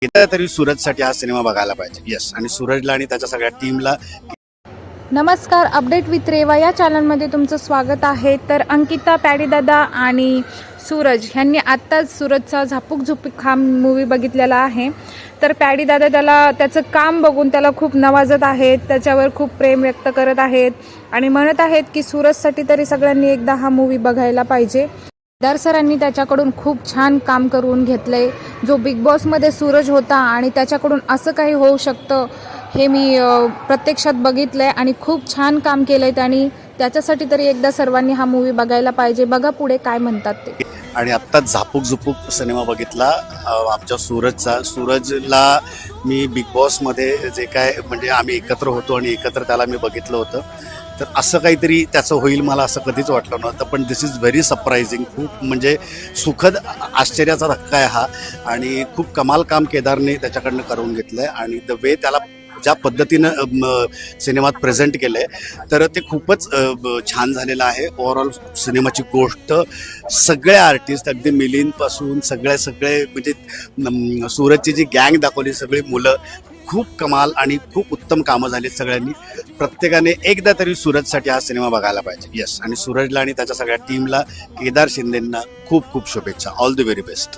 एकदा तरी सूरजसाठी हा सिनेमा बघायला पाहिजे. येस, आणि सूरजला आणि त्याच्या सगळ्या टीमला. नमस्कार, अपडेट विथ रेवा या चॅनलमध्ये तुमचं स्वागत आहे. तर अंकिता, पॅडीदादा आणि सूरज ह्यांनी आत्ताच सूरजचा झापूक झुपूक हा मूवी बघितलेला आहे. तर पॅडीदादा त्याचं काम बघून त्याला खूप नवाजत आहेत, त्याच्यावर खूप प्रेम व्यक्त करत आहेत आणि म्हणत आहेत की सूरजसाठी तरी सगळ्यांनी एकदा हा मूवी बघायला पाहिजे. सरांनी त्याच्याकडून खूप छान काम करून घेतलंय. जो बिग बॉसमध्ये सूरज होता आणि त्याच्याकडून असं काही होऊ शकतं हे मी प्रत्यक्षात बघितलंय आणि खूप छान काम केलंय त्यांनी. त्याच्यासाठी तरी एकदा सर्वांनी हा मूवी बघायला पाहिजे. बघा पुढे काय म्हणतात ते. आणि आत्ताच झापूक झुपूक सिनेमा बघितला आमच्या सूरजचा. सूरजला मी बिग बॉसमध्ये जे काय म्हणजे आम्ही एकत्र होतो आणि एकत्र त्याला मी बघितलं होतं, तर असं काहीतरी त्याचं होईल मला असं कधीच वाटलं नव्हतं. पण दिस इज व्हेरी सरप्रायझिंग. खूप म्हणजे सुखद आश्चर्याचा धक्का आहे हा. आणि खूप कमाल काम केदारने त्याच्याकडनं करून घेतलं आहे आणि द वे त्याला ज्या पद्धतीनं सिनेमात प्रेझेंट केलं आहे तर ते खूपच छान झालेलं आहे. ओव्हरऑल सिनेमाची गोष्ट, सगळे आर्टिस्ट अगदी मिलिंदपासून सगळे म्हणजे सूरजची जी गँग दाखवली, सगळी मुलं, खूप कमाल आणि खूप उत्तम कामं झालीत सगळ्यांनी. प्रत्येकाने एकदा तरी सूरजसाठी हा सिनेमा बघायला पाहिजे. येस, आणि सूरजला आणि त्याच्या सगळ्या टीमला, केदार शिंदेंना खूप खूप शुभेच्छा. All the very best.